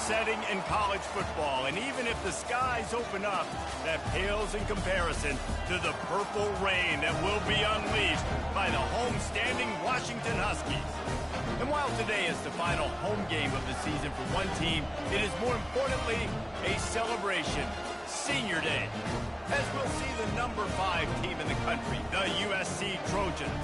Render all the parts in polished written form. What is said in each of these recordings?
setting in college football. And even if the skies open up, that pales in comparison to the purple rain that will be unleashed by the homestanding Washington Huskies. And while today is the final home game of the season for one team, it is more importantly a celebration. Senior Day, as we'll see the number 5 team in the country, the USC Trojans,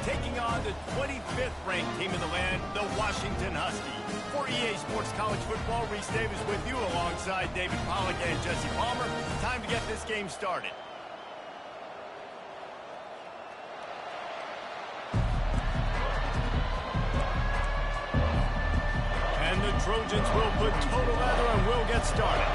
taking on the 25th ranked team in the land, the Washington Huskies. For EA Sports College Football, Reese Davis with you alongside David Pollack and Jesse Palmer. Time to get this game started. And the Trojans will put total leather and will get started.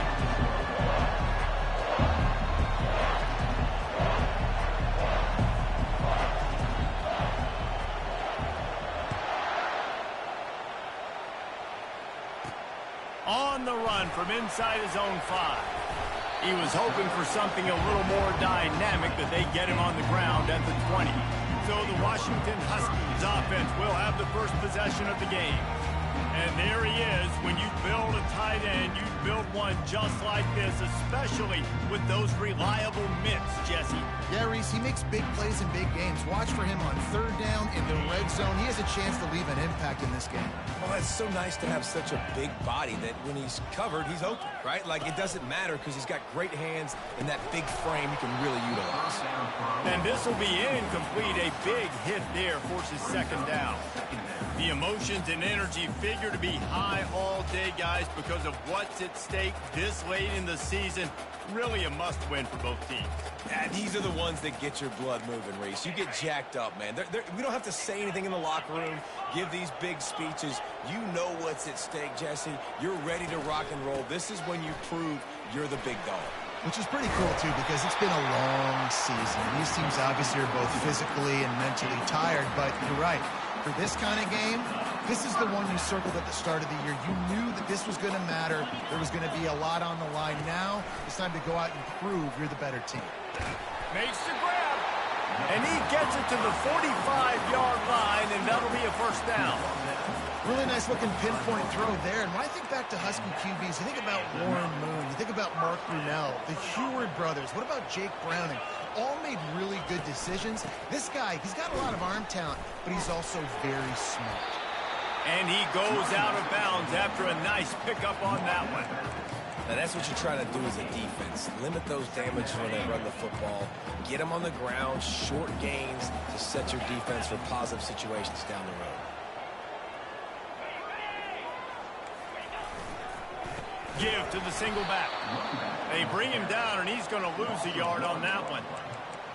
On the run from inside his own 5. He was hoping for something a little more dynamic, but they get him on the ground at the 20. So the Washington Huskies offense will have the first possession of the game. And there he is. When you build a tight end, you build one just like this, especially with those reliable mitts, Jesse. Yeah, Reese, he makes big plays in big games. Watch for him on 3rd down in the red zone. He has a chance to leave an impact in this game. Well, it's so nice to have such a big body that when he's covered, he's open, right? Like, it doesn't matter because he's got great hands and that big frame he can really utilize. And this will be incomplete. A big hit there forces 2nd down. The emotions and energy figure to be high all day, guys, because of what's at stake this late in the season. Really a must-win for both teams. Yeah, these are the ones that get your blood moving, Reese. You get jacked up, man. We don't have to say anything in the locker room, give these big speeches. You know what's at stake, Jesse. You're ready to rock and roll. This is when you prove you're the big dog. Which is pretty cool, too, because it's been a long season. These teams obviously are both physically and mentally tired, but you're right. For this kind of game, this is the one you circled at the start of the year. You knew that this was going to matter. There was going to be a lot on the line. Now it's time to go out and prove you're the better team. Makes the grab, and he gets it to the 45-yard line, and that'll be a 1st down. Really nice looking pinpoint throw there. And when I think back to Husky QBs, you think about Warren Moon, you think about Mark Brunell, the Heward brothers. What about Jake Browning? All made really good decisions. This guy, he's got a lot of arm talent, but he's also very smart. And he goes out of bounds after a nice pickup on that one. Now, that's what you're trying to do as a defense. Limit those damages when they run the football. Get them on the ground, short gains to set your defense for positive situations down the road. Give to the single back. They bring him down, and he's going to lose a yard on that one.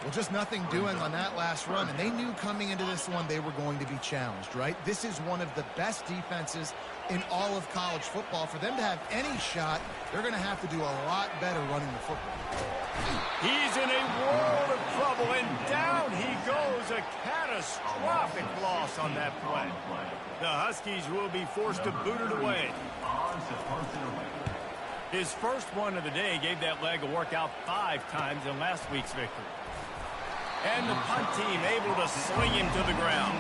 Well, just nothing doing on that last run, and they knew coming into this one they were going to be challenged, right? This is one of the best defenses in all of college football. For them to have any shot, they're going to have to do a lot better running the football. He's in a world of trouble, and down he goes. A catastrophic loss on that play. The Huskies will be forced to boot it away. His first one of the day gave that leg a workout 5 times in last week's victory. And the punt team able to sling him to the ground.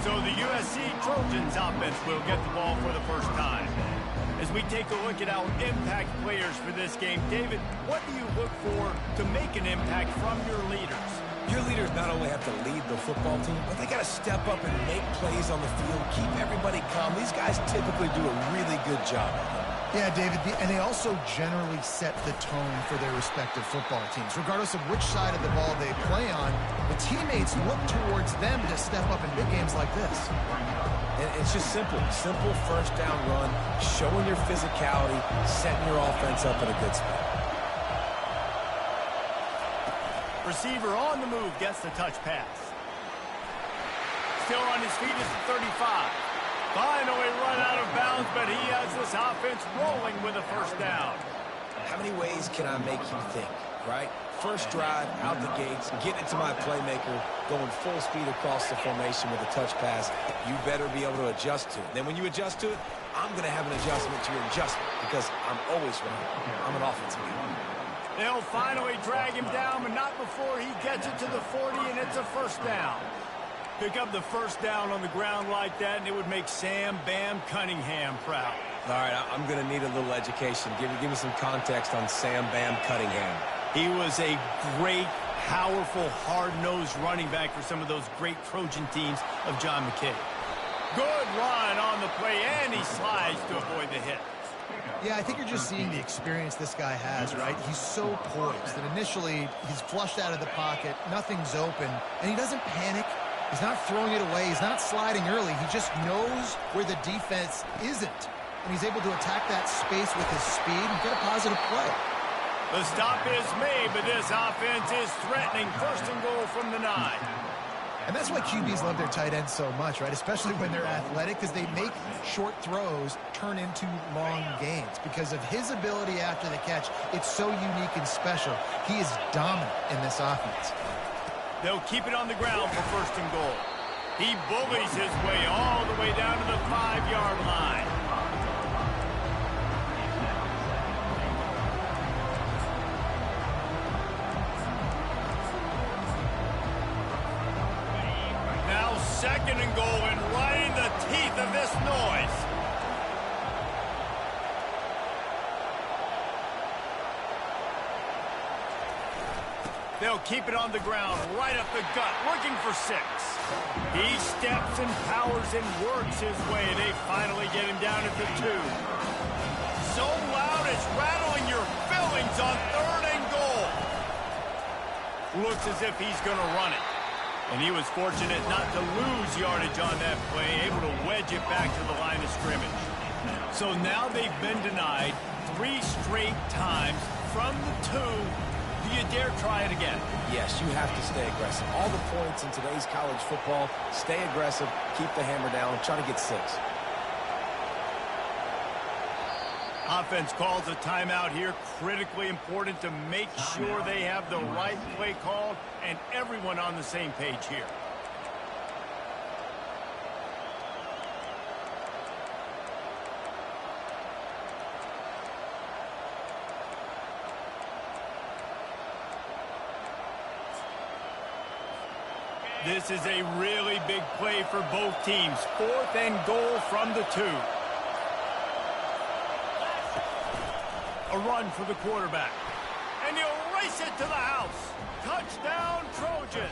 So the USC Trojans offense will get the ball for the first time. As we take a look at our impact players for this game, David, what do you look for to make an impact from your leaders? Your leaders not only have to lead the football team, but they got to step up and make plays on the field, keep everybody calm. These guys typically do a really good job. Yeah, David, and they also generally set the tone for their respective football teams. Regardless of which side of the ball they play on, the teammates look towards them to step up in big games like this. And it's just simple. Simple 1st down run, showing your physicality, setting your offense up in a good spot. Receiver on the move gets the touch pass. Still on his feet is the 35. Finally run out of bounds, but he has this offense rolling with a 1st down. How many ways can I make you think, right? First drive, out the gates, getting it to my playmaker, going full speed across the formation with a touch pass. You better be able to adjust to it. Then when you adjust to it, I'm going to have an adjustment to your adjustment because I'm always right. I'm an offensive guy. They'll finally drag him down, but not before he gets it to the 40, and it's a 1st down. Pick up the 1st down on the ground like that, and it would make Sam Bam Cunningham proud. All right, I'm going to need a little education. Give me some context on Sam Bam Cunningham. He was a great, powerful, hard-nosed running back for some of those great Trojan teams of John McKay. Good run on the play, and he slides to avoid the hit. Yeah, I think you're just seeing the experience this guy has, right? He's so poised that initially he's flushed out of the pocket, nothing's open, and he doesn't panic. He's not throwing it away. He's not sliding early. He just knows where the defense isn't. And he's able to attack that space with his speed and get a positive play. The stop is made, but this offense is threatening. First and goal from the 9. And that's why QBs love their tight ends so much, right? Especially when they're athletic, because they make short throws turn into long gains. Because of his ability after the catch, it's so unique and special. He is dominant in this offense. They'll keep it on the ground for first and goal. He bullies his way all the way down to the 5-yard line. Now second and goal, and right in the teeth of this noise. They'll keep it on the ground, right up the gut, looking for 6. He steps and powers and works his way. They finally get him down at the 2. So loud it's rattling your fillings on third and goal. Looks as if he's going to run it. And he was fortunate not to lose yardage on that play, able to wedge it back to the line of scrimmage. So now they've been denied 3 straight times from the 2. Do you dare try it again? Yes, you have to stay aggressive. All the points in today's college football, stay aggressive, keep the hammer down, try to get 6. Offense calls a timeout here. Critically important to make sure they have the right play called and everyone on the same page here. This is a really big play for both teams. 4th and goal from the 2. A run for the quarterback. And he'll race it to the house. Touchdown, Trojans.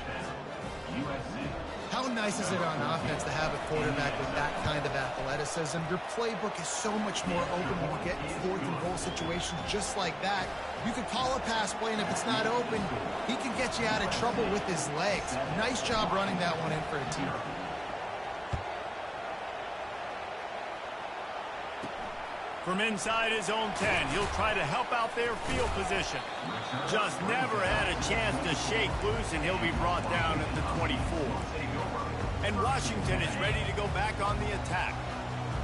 USC. How nice is it on offense to have a quarterback with that kind of athleticism? Your playbook is so much more open when you get in 4th and goal situations just like that. You could call a pass play, and if it's not open, he can get you out of trouble with his legs. Nice job running that one in for a team. From inside his own 10, he'll try to help out their field position. Just never had a chance to shake loose, and he'll be brought down at the 24. And Washington is ready to go back on the attack.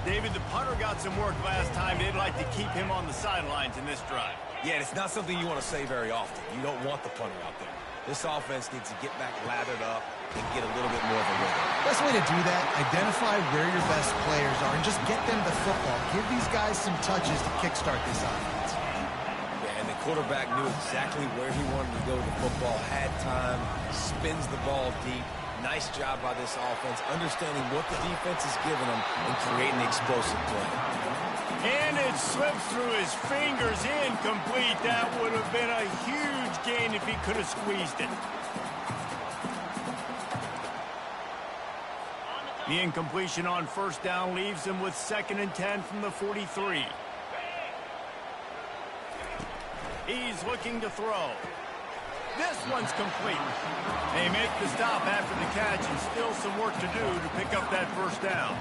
David, the punter got some work last time. They'd like to keep him on the sidelines in this drive. Yeah, it's not something you want to say very often. You don't want the punter out there. This offense needs to get back lathered up and get a little bit more of a rhythm. Best way to do that, identify where your best players are and just get them the football. Give these guys some touches to kickstart this offense. Yeah, and the quarterback knew exactly where he wanted to go with the football, had time, spins the ball deep. Nice job by this offense, understanding what the defense is giving them and creating the explosive play. And it slips through his fingers, incomplete. That would have been a huge gain if he could have squeezed it. The incompletion on first down leaves him with 2nd and 10 from the 43. He's looking to throw. This one's complete. They make the stop after the catch, and still some work to do to pick up that first down.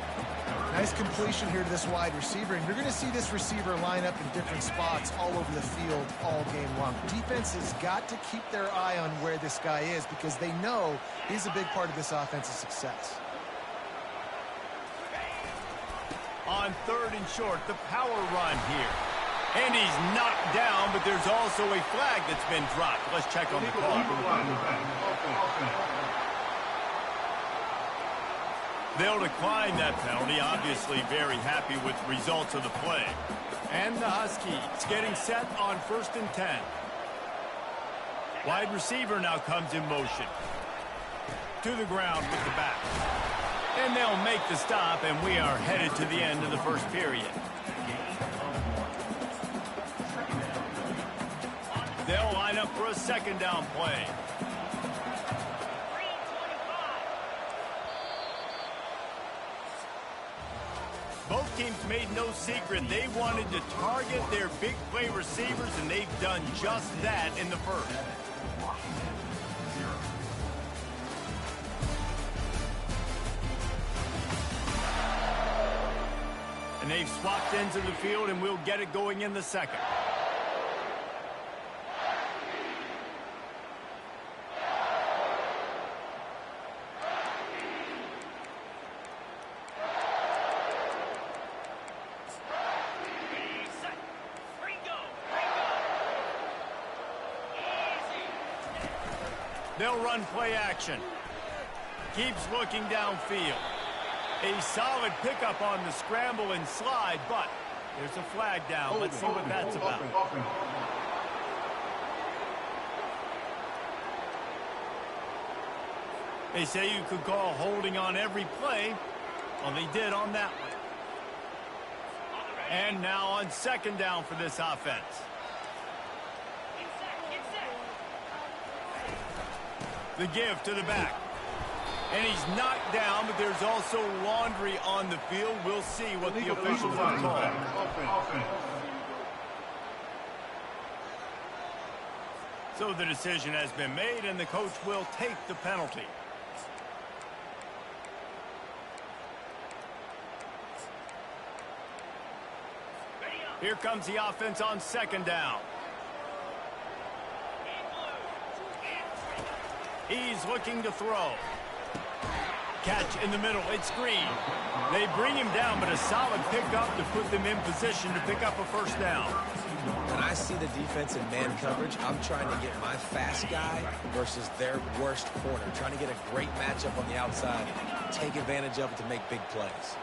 Nice completion here to this wide receiver, and you're going to see this receiver line up in different spots all over the field all game long. Defense has got to keep their eye on where this guy is because they know he's a big part of this offense's success. On 3rd and short, the power run here. And he's knocked down, but there's also a flag that's been dropped. Let's check on the clock. They'll decline that penalty, obviously very happy with the results of the play. And the Huskies getting set on 1st and 10. Wide receiver now comes in motion. To the ground with the back. And they'll make the stop, and we are headed to the end of the first period. They'll line up for a second down play. Both teams made no secret they wanted to target their big play receivers, and they've done just that in the first. And they've swapped ends of the field, and we'll get it going in the second. They'll run play action. Keeps looking downfield. A solid pickup on the scramble and slide, but there's a flag down. Let's see what that's about. They say you could call holding on every play. Well, they did on that one. And now on second down for this offense. The give to the back. And he's knocked down, but there's also laundry on the field. We'll see what the officials have called. So the decision has been made, and the coach will take the penalty. Here comes the offense on second down. He's looking to throw. Catch in the middle. It's Green. They bring him down, but a solid pickup to put them in position to pick up a first down. When I see the defense in man coverage, I'm trying to get my fast guy versus their worst corner. Trying to get a great matchup on the outside. Take advantage of it to make big plays.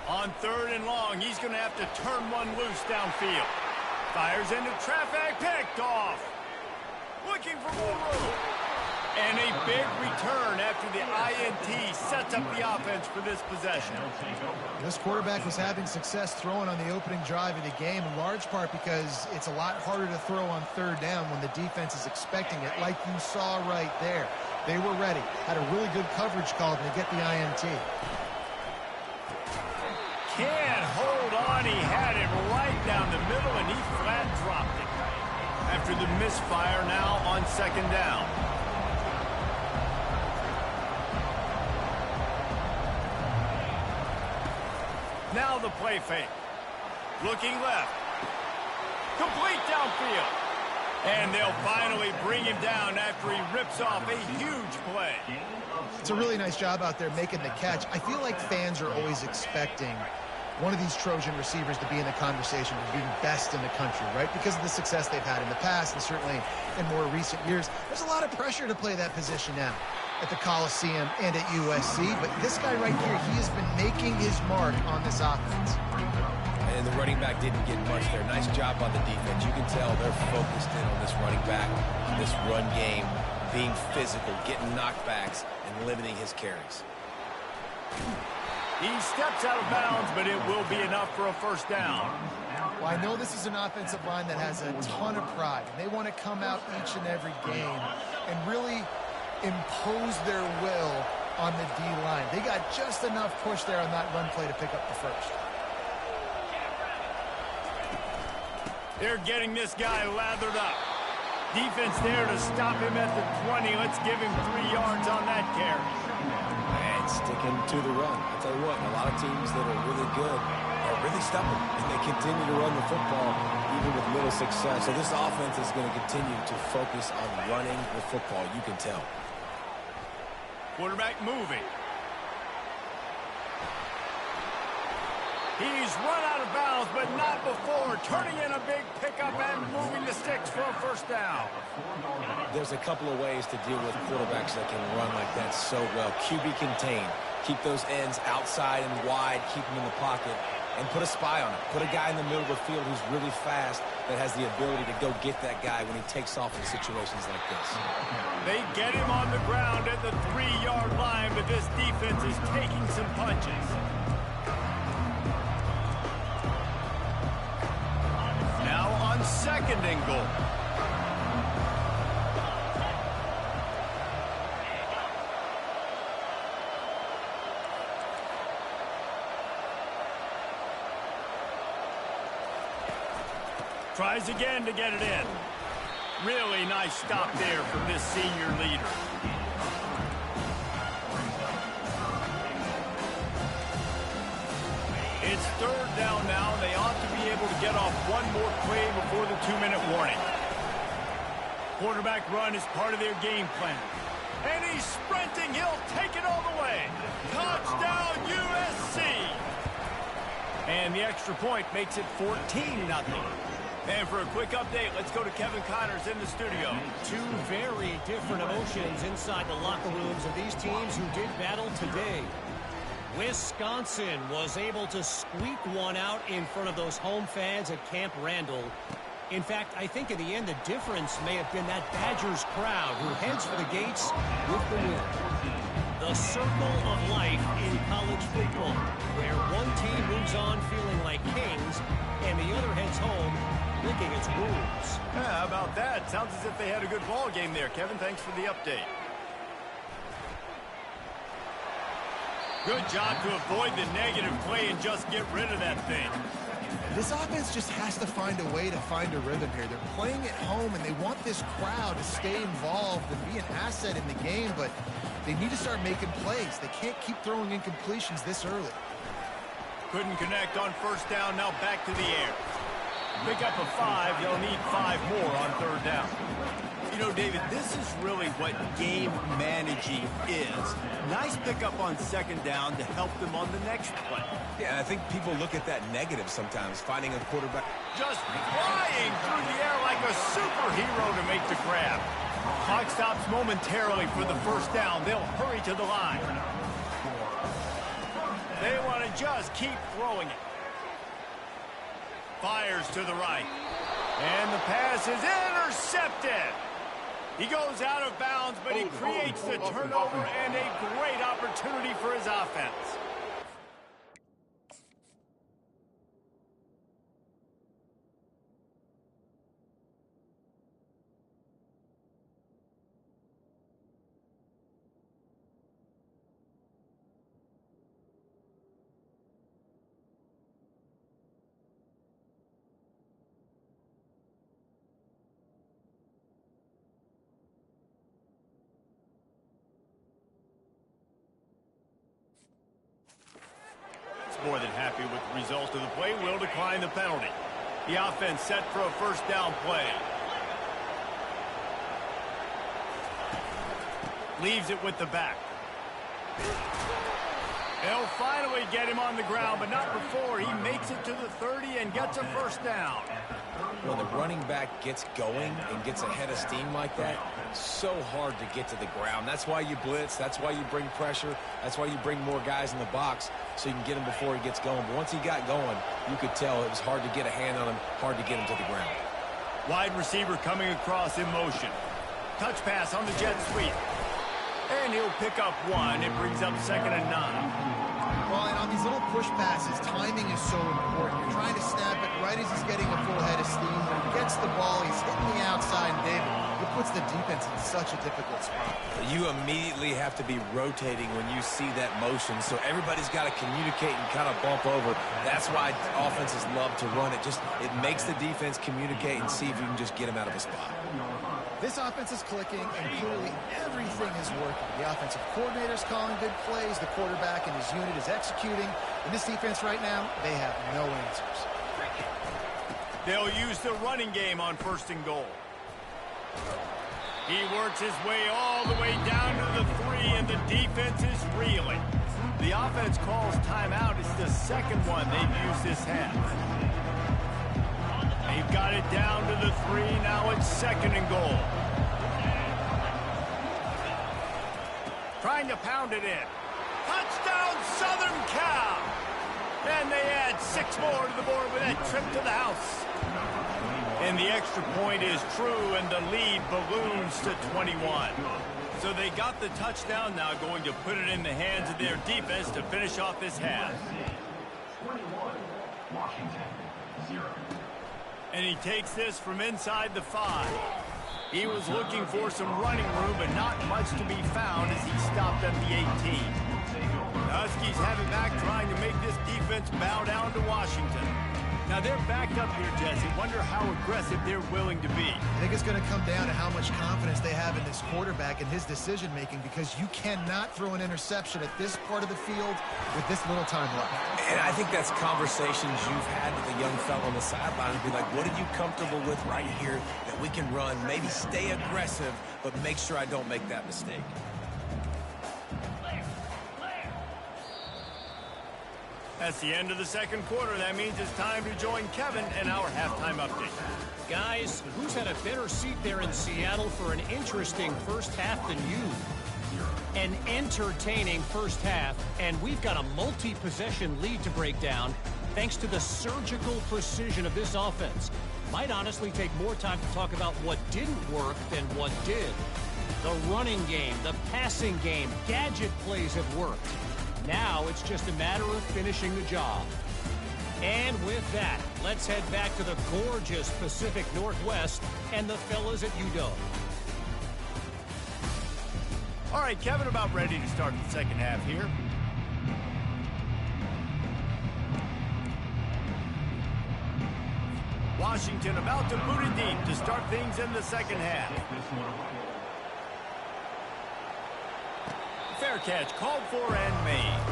On third and long, he's going to have to turn one loose downfield. Fires into traffic. Picked off. Looking for more room. And a big return after the INT sets up the offense for this possession. This quarterback was having success throwing on the opening drive of the game, in large part because it's a lot harder to throw on third down when the defense is expecting it, like you saw right there. They were ready. Had a really good coverage call to get the INT. Can't hold on. He had it right down the middle, and he flat dropped it. After the misfire, now on second down. Now the play fake. Looking left. Complete downfield. And they'll finally bring him down after he rips off a huge play. It's a really nice job out there making the catch. I feel like fans are always expecting one of these Trojan receivers to be in the conversation of being best in the country, right? Because of the success they've had in the past and certainly in more recent years. There's a lot of pressure to play that position now at the Coliseum and at USC. But this guy right here, he has been making his mark on this offense. And the running back didn't get much there. Nice job on the defense. You can tell they're focused in on this running back, this run game, being physical, getting knockbacks, and limiting his carries. He steps out of bounds, but it will be enough for a first down. Well, I know this is an offensive line that has a ton of pride. They want to come out each and every game and really impose their will on the D-line. They got just enough push there on that run play to pick up the first. They're getting this guy lathered up. Defense there to stop him at the 20. Let's give him 3 yards on that carry. And sticking to the run. I'll tell you what, a lot of teams that are really good are really stubborn, and they continue to run the football even with little success. So this offense is going to continue to focus on running the football, you can tell. Quarterback moving. He's run out of bounds, but not before. Turning in a big pickup and moving the sticks for a first down. There's a couple of ways to deal with quarterbacks that can run like that so well. QB contained. Keep those ends outside and wide. Keep them in the pocket. And put a spy on it. Put a guy in the middle of the field who's really fast that has the ability to go get that guy when he takes off in situations like this. They get him on the ground at the 3-yard line, but this defense is taking some punches. Now on second and goal. Tries again to get it in. Really nice stop there from this senior leader. It's third down now. They ought to be able to get off one more play before the 2-minute warning. Quarterback run is part of their game plan. And he's sprinting. He'll take it all the way. Touchdown, USC! And the extra point makes it 14-0. And for a quick update, let's go to Kevin Connors in the studio. Two very different emotions inside the locker rooms of these teams who did battle today. Wisconsin was able to squeak one out in front of those home fans at Camp Randall. In fact, I think in the end, the difference may have been that Badgers crowd who heads for the gates with the win. The circle of life in college football, where one team moves on feeling like kings and the other heads home licking its wounds. Yeah, how about that? Sounds as if they had a good ball game there. Kevin, thanks for the update. Good job to avoid the negative play and just get rid of that thing. This offense just has to find a way to find a rhythm here. They're playing at home, and they want this crowd to stay involved and be an asset in the game, but they need to start making plays. They can't keep throwing incompletions this early. Couldn't connect on first down. Now back to the air. Pick up a 5. They'll need 5 more on third down. You know, David, this is really what game managing is. Nice pickup on second down to help them on the next play. Yeah, I think people look at that negative sometimes, finding a quarterback. Just flying through the air like a superhero to make the grab. Clock stops momentarily for the first down. They'll hurry to the line. They want to just keep throwing it. Fires to the right. And the pass is intercepted. He goes out of bounds, but he creates the turnover and a great opportunity for his offense. More than happy with the result of the play, will decline the penalty. The offense set for a first down play. Leaves it with the back. They'll finally get him on the ground, but not before he makes it to the 30 and gets a first down. When the running back gets going and gets ahead of steam like that, so hard to get to the ground. That's why you blitz. That's why you bring pressure. That's why you bring more guys in the box so you can get him before he gets going. But once he got going, you could tell it was hard to get a hand on him, hard to get him to the ground. Wide receiver coming across in motion. Touch pass on the jet sweep. And he'll pick up 1. It brings up 2nd and 9. Well, and on these little push passes, timing is so important. You're trying to snap it right as he's getting a full head of steam. When he gets the ball, he's hitting the outside, and David, it puts the defense in such a difficult spot. You immediately have to be rotating when you see that motion, so everybody's got to communicate and kind of bump over. That's why offenses love to run it. It makes the defense communicate and see if you can just get him out of a spot. This offense is clicking, and clearly everything is working. The offensive coordinator's calling good plays. The quarterback and his unit is executing. In this defense right now, they have no answers. They'll use the running game on 1st and goal. He works his way all the way down to the 3, and the defense is reeling. The offense calls timeout. It's the second one they've used this half. They've got it down to the 3. Now it's 2nd and goal. Trying to pound it in. Touchdown, Southern Cal! And they add 6 more to the board with that trip to the house. And the extra point is true, and the lead balloons to 21. So they got the touchdown, now going to put it in the hands of their defense to finish off this half. 21, Washington, 0. And he takes this from inside the 5. He was looking for some running room, but not much to be found as he stopped at the 18. The Huskies have it back, trying to make this defense bow down to Washington. Now they're backed up here, Jesse. Wonder how aggressive they're willing to be. I think it's going to come down to how much confidence they have in this quarterback and his decision-making, because you cannot throw an interception at this part of the field with this little time left. And I think that's conversations you've had with a young fellow on the sideline and be like, what are you comfortable with right here that we can run? Maybe stay aggressive, but make sure I don't make that mistake. That's the end of the second quarter. That means it's time to join Kevin and our halftime update. Guys, who's had a better seat there in Seattle for an interesting first half than you? An entertaining first half, and we've got a multi-possession lead to break down thanks to the surgical precision of this offense. Might honestly take more time to talk about what didn't work than what did. The running game, the passing game, gadget plays have worked. Now it's just a matter of finishing the job. And with that, let's head back to the gorgeous Pacific Northwest and the fellas at UW. All right, Kevin, about ready to start the second half here. Washington about to boot it deep to start things in the second half. Fair catch called for and made.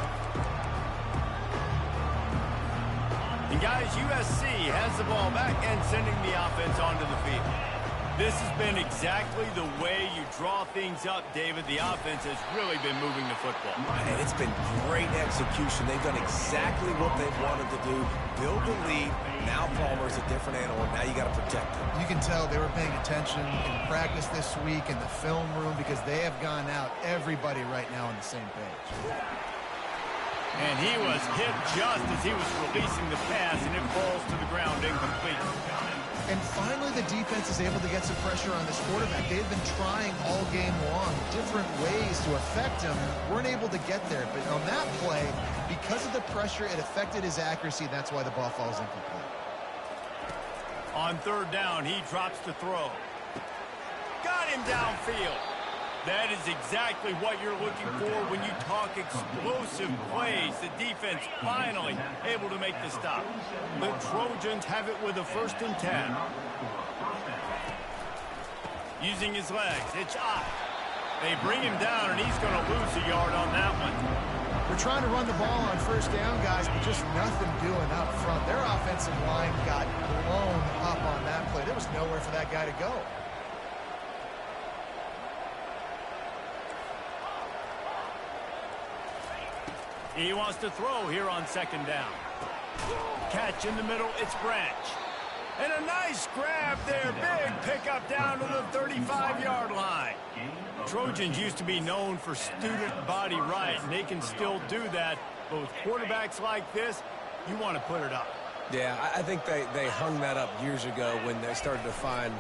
And guys, USC has the ball back and sending the offense onto the field. This has been exactly the way you draw things up, David. The offense has really been moving the football. And it's been great execution. They've done exactly what they've wanted to do. Build the lead. Now Palmer's a different animal. Now you got to protect him. You can tell they were paying attention in practice this week in the film room, because they have gone out, everybody right now on the same page. And he was hit just as he was releasing the pass, and it falls to the ground incomplete. And finally, the defense is able to get some pressure on this quarterback. They've been trying all game long different ways to affect him. Weren't able to get there. But on that play, because of the pressure, it affected his accuracy. That's why the ball falls incomplete. On third down, he drops the throw. Got him downfield. That is exactly what you're looking for when you talk explosive plays. The defense finally able to make the stop. The Trojans have it with a 1st and 10. Using his legs, it's up. They bring him down, and he's going to lose a yard on that one. They're trying to run the ball on 1st down, guys, but just nothing doing up front. Their offensive line got blown up on that play. There was nowhere for that guy to go. He wants to throw here on 2nd down. Catch in the middle, it's Branch. And a nice grab there, big pickup down to the 35-yard line. Trojans used to be known for student body right, and they can still do that. But with quarterbacks like this, you want to put it up. Yeah, I think they hung that up years ago when they started to find,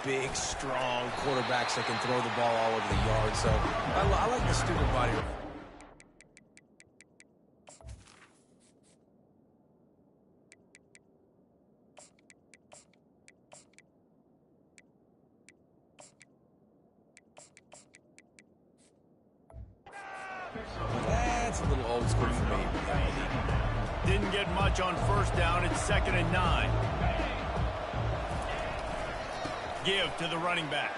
big, strong quarterbacks that can throw the ball all over the yard. So I like the student body right. That's a little old school for me. Didn't get much on 1st down. It's 2nd and 9. Give to the running back.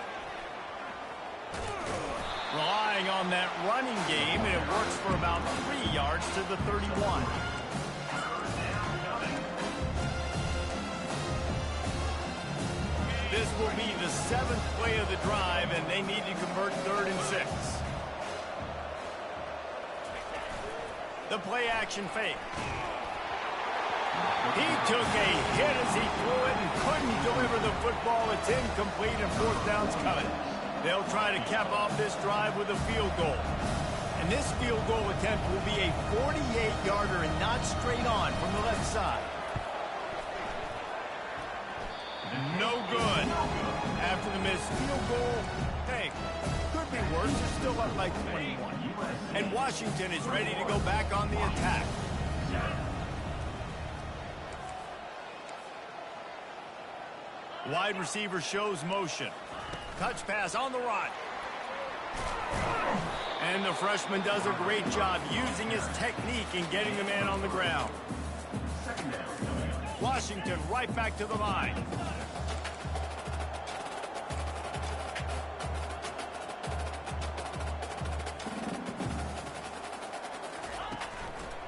Relying on that running game, and it works for about 3 yards to the 31. This will be the 7th play of the drive, and they need to convert 3rd and 6. The play action fake. He took a hit as he threw it and couldn't deliver the football. It's incomplete, and 4th down's coming. They'll try to cap off this drive with a field goal. And this field goal attempt will be a 48-yarder and not straight on from the left side. No good. After the missed field goal, hey, could be worse. They're still up by 21. And Washington is ready to go back on the attack. Wide receiver shows motion. Touch pass on the run. And the freshman does a great job using his technique and getting the man on the ground. Washington right back to the line.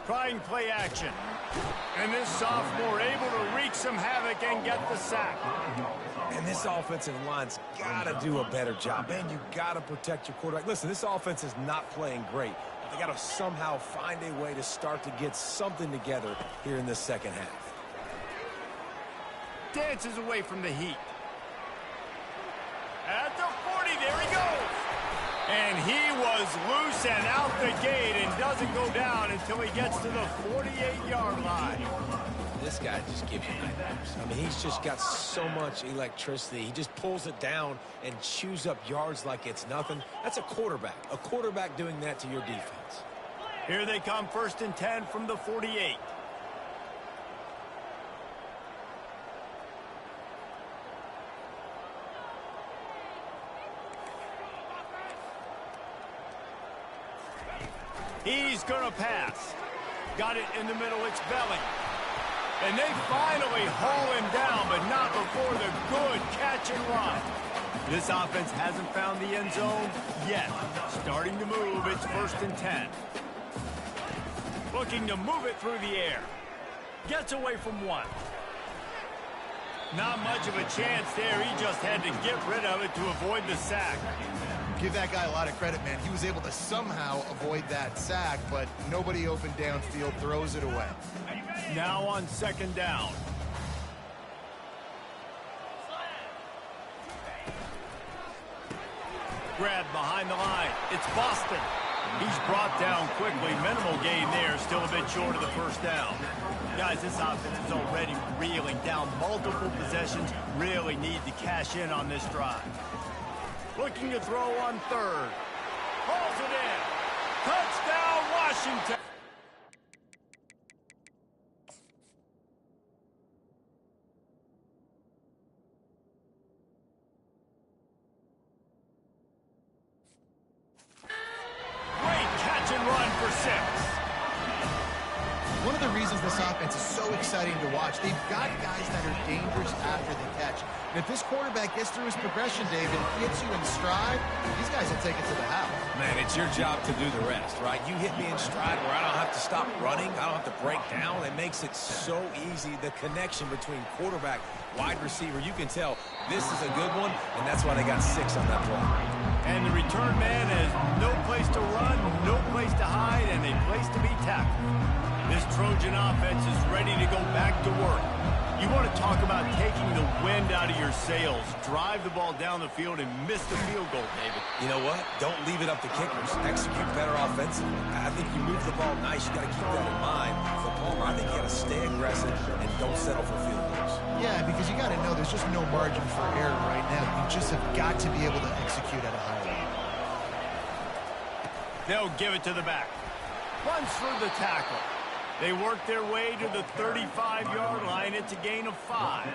Trying play action. And this sophomore able to wreak some havoc and get the sack. And this offensive line's got to do a better job. Man, you got to protect your quarterback. Listen, this offense is not playing great. They got to somehow find a way to start to get something together here in this second half. Dances away from the heat. At the 40, there he goes. And he was loose and out the gate and doesn't go down until he gets to the 48-yard line. This guy just gives you nightmares. I mean, he's just got so much electricity. He just pulls it down and chews up yards like it's nothing. That's a quarterback. A quarterback doing that to your defense. Here they come, 1st and 10 from the 48. He's going to pass. Got it in the middle. It's Belly. And they finally haul him down, but not before the good catch and run. This offense hasn't found the end zone yet. Starting to move. It's 1st and 10. Looking to move it through the air. Gets away from one. Not much of a chance there. He just had to get rid of it to avoid the sack. Give that guy a lot of credit, man. He was able to somehow avoid that sack, but nobody open downfield, throws it away. Now on 2nd down. Grabbed behind the line. It's Boston. He's brought down quickly. Minimal gain there. Still a bit short of the 1st down. Guys, this offense is already reeling down multiple possessions. Really need to cash in on this drive. Looking to throw on 3rd. Hauls it in. Touchdown, Washington. Great catch and run for 6. One of the reasons this offense is so exciting to watch, they've got guys that are dangerous after the catch. And if this quarterback gets through his progression, David, hits you in stride, these guys will take it to the house. Man, it's your job to do the rest, right? You hit me in stride where I don't have to stop running. I don't have to break down. It makes it so easy. The connection between quarterback, wide receiver, you can tell this is a good one, and that's why they got 6 on that play. And the return man has no place to run, no place to hide, and a place to be tackled. This Trojan offense is ready to go back to work. You want to talk about taking the wind out of your sails. Drive the ball down the field and miss the field goal, David. You know what? Don't leave it up to kickers. Execute better offensively. I think you move the ball nice. You got to keep that in mind. For Palmer, I think you got to stay aggressive and don't settle for field goals. Yeah, because you got to know there's just no margin for error right now. You just have got to be able to execute at a high level. They'll give it to the back. Runs through the tackle. They work their way to the 35-yard line. It's a gain of 5.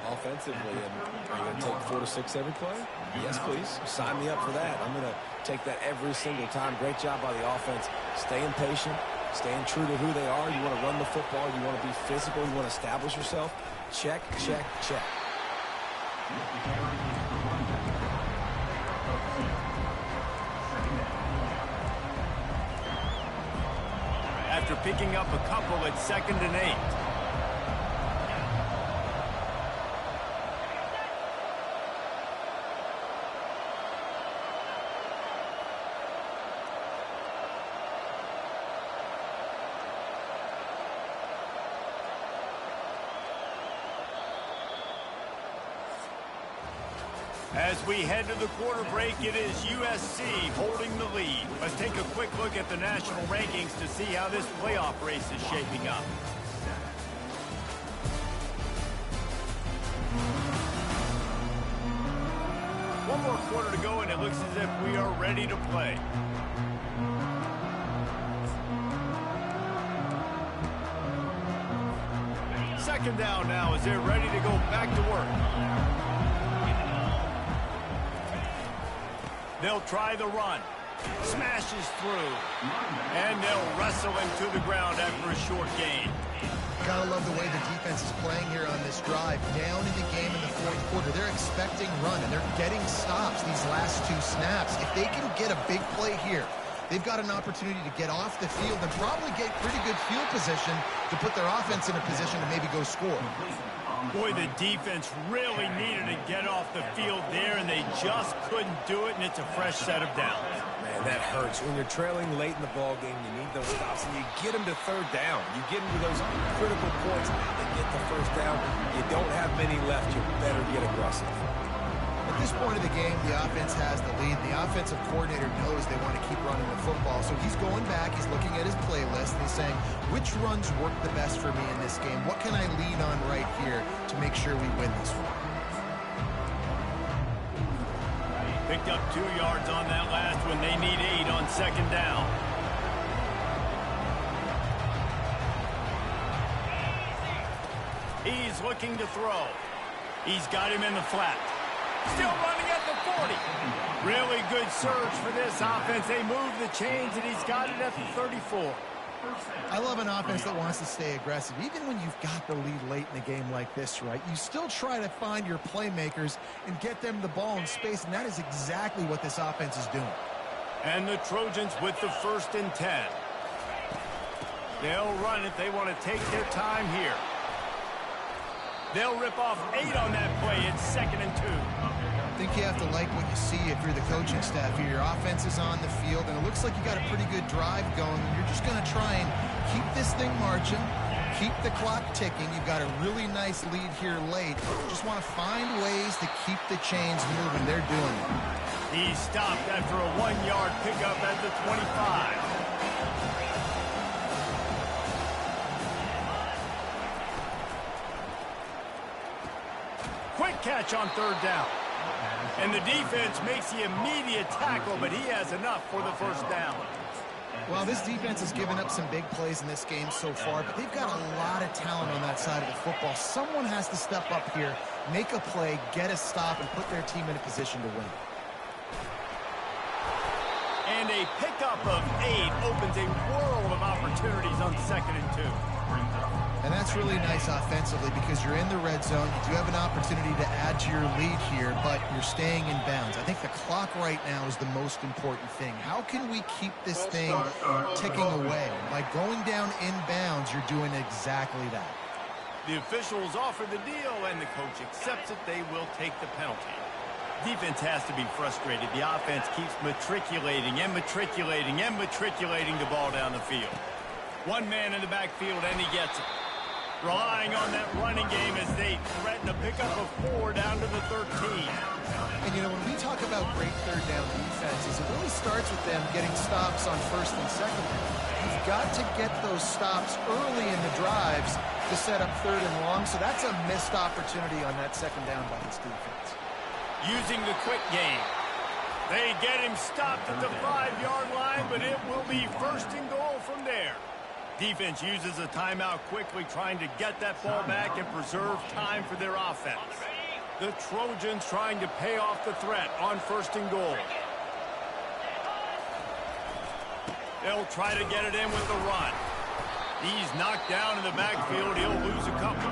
Offensively, and are you going to take 4 to 6 every play? Yes, please. Sign me up for that. I'm going to take that every single time. Great job by the offense. Staying patient, staying true to who they are. You want to run the football. You want to be physical. You want to establish yourself. Check, check, check. After picking up a couple at 2nd and 8. As we head to the quarter break, it is USC holding the lead. Let's take a quick look at the national rankings to see how this playoff race is shaping up. One more quarter to go, and it looks as if we are ready to play. second down now as they're ready to go back to work. They'll try the run. Smashes through. And they'll wrestle him to the ground after a short gain. Gotta love the way the defense is playing here on this drive. Down in the game in the fourth quarter, they're expecting run, and they're getting stops these last 2 snaps. If they can get a big play here, they've got an opportunity to get off the field and probably get pretty good field position to put their offense in a position to maybe go score. Boy, the defense really needed to get off the field there, and they just couldn't do it, and it's a fresh set of downs. Man, that hurts. When you're trailing late in the ball game, you need those stops, and you get them to third down. You get into those critical points to get the first down. You don't have many left. You better get aggressive. At this point of the game, the offense has the lead. The offensive coordinator knows they want to keep running the football, so he's going back, he's looking at his playlist, and he's saying, which runs work the best for me in this game? What can I lean on right here to make sure we win this one? Picked up 2 yards on that last one. They need 8 on second down. He's looking to throw. He's got him in the flat. Still running at the 40. Really good surge for this offense. They move the chains, and he's got it at the 34. I love an offense that wants to stay aggressive. Even when you've got the lead late in a game like this, right, you still try to find your playmakers and get them the ball in space, and that is exactly what this offense is doing. And the Trojans with the 1st and 10. They'll run it. They want to take their time here. They'll rip off 8 on that play. It's 2nd and 2. I think you have to like what you see if you're the coaching staff here. Your offense is on the field, and it looks like you got a pretty good drive going. You're just going to try and keep this thing marching, keep the clock ticking. You've got a really nice lead here late. Just want to find ways to keep the chains moving. They're doing it. He stopped after a 1-yard pickup at the 25. Quick catch on 3rd down. And the defense makes the immediate tackle, but he has enough for the 1st down. Well, this defense has given up some big plays in this game so far, but they've got a lot of talent on that side of the football. Someone has to step up here, make a play, get a stop, and put their team in a position to win. And a pickup of 8 opens a world of opportunities on 2nd and 2. And that's really nice offensively because you're in the red zone. You do have an opportunity to add to your lead here, but you're staying in bounds. I think the clock right now is the most important thing. How can we keep this thing ticking away? By going down in bounds, you're doing exactly that. The officials offer the deal, and the coach accepts it. They will take the penalty. Defense has to be frustrated. The offense keeps matriculating and matriculating and matriculating the ball down the field. One man in the backfield, and he gets it. Relying on that running game as they threaten a pickup of 4 down to the 13. And, you know, when we talk about great third down defenses, it really starts with them getting stops on 1st and 2nd down. You've got to get those stops early in the drives to set up 3rd and long, so that's a missed opportunity on that 2nd down by this defense. Using the quick game. They get him stopped at the 5-yard line, but it will be 1st and goal from there. Defense uses a timeout quickly, trying to get that ball back and preserve time for their offense. The Trojans trying to pay off the threat on 1st and goal. They'll try to get it in with the run. He's knocked down in the backfield. He'll lose a couple.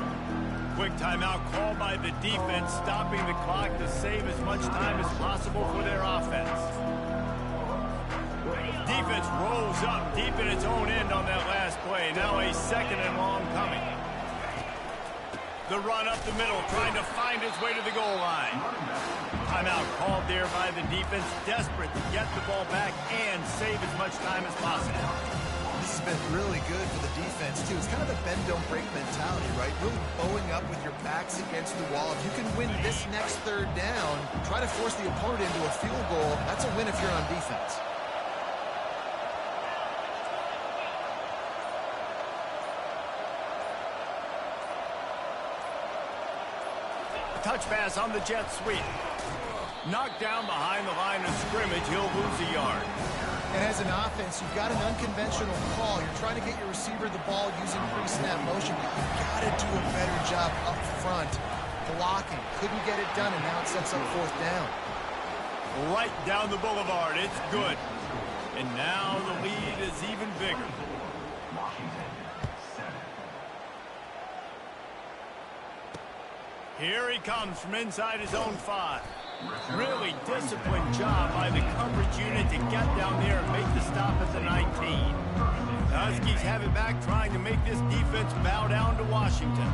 Quick timeout called by the defense, stopping the clock to save as much time as possible for their offense. Defense rolls up deep in its own end on that last play. Now a 2nd and long coming. The run up the middle, trying to find its way to the goal line. Timeout called there by the defense, desperate to get the ball back and save as much time as possible. This has been really good for the defense, too. It's kind of a bend-don't-break mentality, right? Really bowing up with your backs against the wall. If you can win this next 3rd down, try to force the opponent into a field goal, that's a win if you're on defense. Touch pass on the jet sweep. Knocked down behind the line of scrimmage. He'll lose a yard. And as an offense, you've got an unconventional call. You're trying to get your receiver the ball using pre-snap motion, but you've got to do a better job up front blocking. Couldn't get it done, and now it sets up fourth down. Right down the boulevard. It's good. And now the lead is even bigger. Here he comes from inside his own 5. Really disciplined job by the coverage unit to get down there and make the stop at the 19. The Huskies have it back, trying to make this defense bow down to Washington.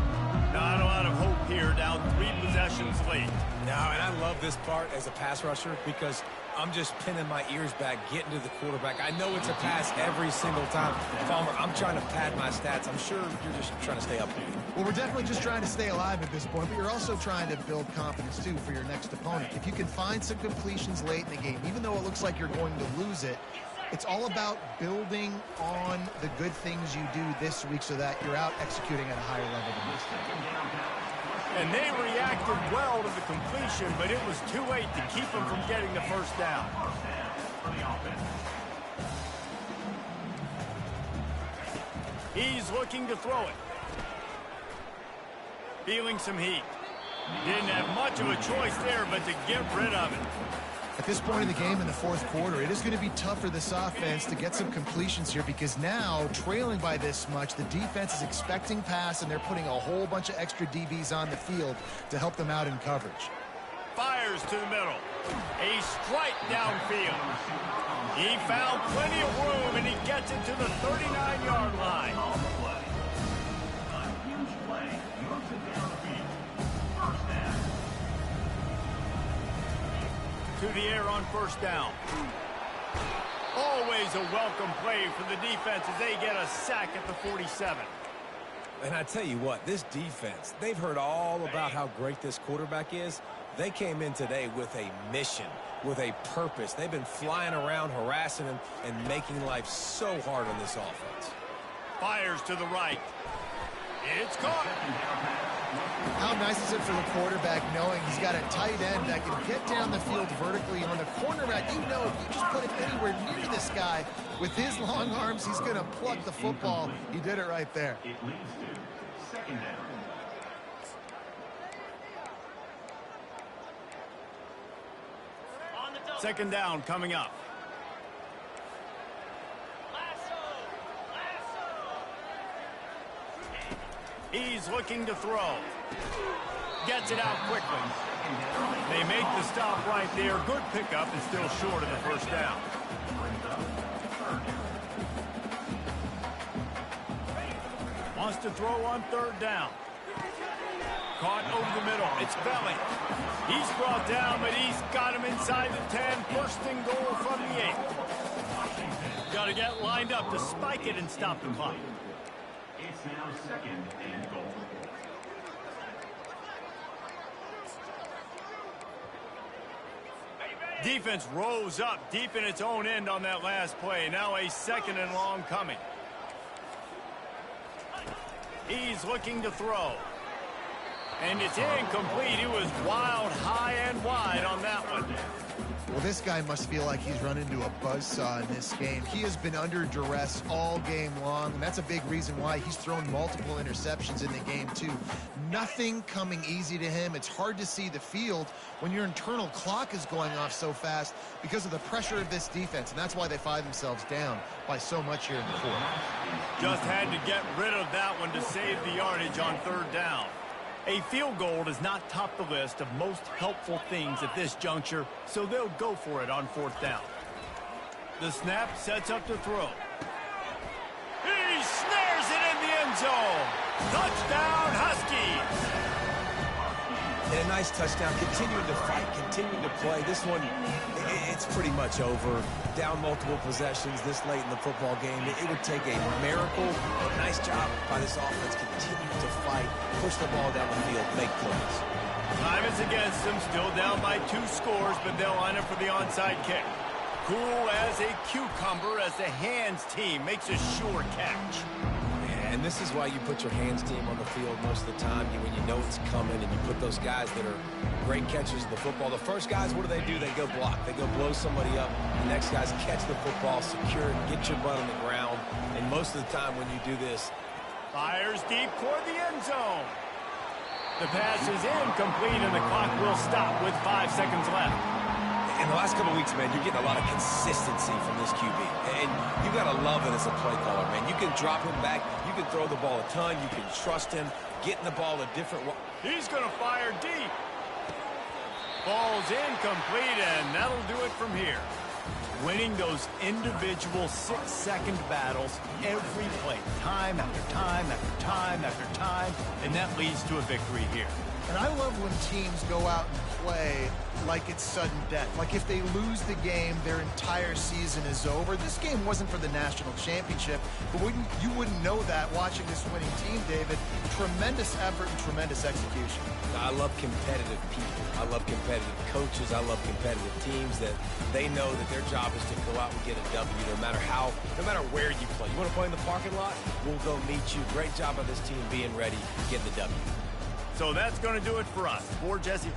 Not a lot of hope here, down 3 possessions late. Now, and I love this part as a pass rusher because I'm just pinning my ears back, getting to the quarterback. I know it's a pass every single time. Palmer, I'm trying to pad my stats. I'm sure you're just trying to stay up there. Well, we're definitely just trying to stay alive at this point, but you're also trying to build confidence, too, for your next opponent. If you can find some completions late in the game, even though it looks like you're going to lose it, it's all about building on the good things you do this week so that you're out executing at a higher level than this. And they reacted well to the completion, but it was too late to keep them from getting the first down. He's looking to throw it. Feeling some heat. Didn't have much of a choice there, but to get rid of it. At this point in the game in the fourth quarter, it is going to be tough for this offense to get some completions here because now, trailing by this much, the defense is expecting pass, and they're putting a whole bunch of extra DBs on the field to help them out in coverage. Fires to the middle. A strike downfield. He found plenty of room, and he gets it to the 39-yard line. To the air on first down. Always a welcome play for the defense as they get a sack at the 47. And I tell you what, this defense, they've heard all about how great this quarterback is. They came in today with a mission, with a purpose. They've been flying around, harassing him, and making life so hard on this offense. Fires to the right. It's caught. How nice is it for the quarterback knowing he's got a tight end that can get down the field vertically on the cornerback? You know, if you just put it anywhere near this guy with his long arms, he's going to pluck the football. He did it right there. It leads to second down. Second down coming up. He's looking to throw. Gets it out quickly. They make the stop right there. Good pickup is still short of the first down. Wants to throw on third down. Caught over the middle. It's Belly. He's brought down, but he's got him inside the 10. First and goal from the 8. Got to get lined up to spike it and stop the clock. It's now second and goal. Defense rose up deep in its own end on that last play. Now a second and long coming. He's looking to throw. And it's incomplete. It was wild, high and wide on that one. Well, this guy must feel like he's run into a buzzsaw in this game. He has been under duress all game long, and that's a big reason why he's thrown multiple interceptions in the game, too. Nothing coming easy to him. It's hard to see the field when your internal clock is going off so fast because of the pressure of this defense, and that's why they find themselves down by so much here in the fourth. Just had to get rid of that one to save the yardage on third down. A field goal does not top the list of most helpful things at this juncture, so they'll go for it on fourth down. The snap sets up to throw. He snares it in the end zone. Touchdown, Huskies. And a nice touchdown. Continuing to fight, continuing to play. This one, it's pretty much over. Down multiple possessions this late in the football game. It would take a miracle. Nice job by this offense. Continue to fight, push the ball down the field, make plays. Time is against them. Still down by 2 scores, but they'll line up for the onside kick. Cool as a cucumber as the hands team makes a sure catch. And this is why you put your hands team on the field most of the time when you know it's coming, and you put those guys that are great catchers of the football. The first guys, what do? They go block. They go blow somebody up. The next guys catch the football, secure it, get your butt on the ground. And most of the time when you do this, fires deep toward the end zone. The pass is incomplete, and the clock will stop with 5 seconds left. in the last couple of weeks, man, you're getting a lot of consistency from this QB. And you got to love it as a play caller, man. You can drop him back. You can throw the ball a ton. You can trust him, getting the ball a different way. He's going to fire deep. Ball's incomplete, and that'll do it from here. Winning those individual 6-second battles every play, time after time after time after time, and that leads to a victory here. And I love when teams go out and play like it's sudden death. Like if they lose the game, their entire season is over. This game wasn't for the national championship, but you wouldn't know that watching this winning team, David. Tremendous effort and tremendous execution. I love competitive people. I love competitive coaches. I love competitive teams that they know that their job is to go out and get a W no matter where you play. You want to play in the parking lot? We'll go meet you. Great job by this team being ready, getting the W. So that's going to do it for us. For Jesse.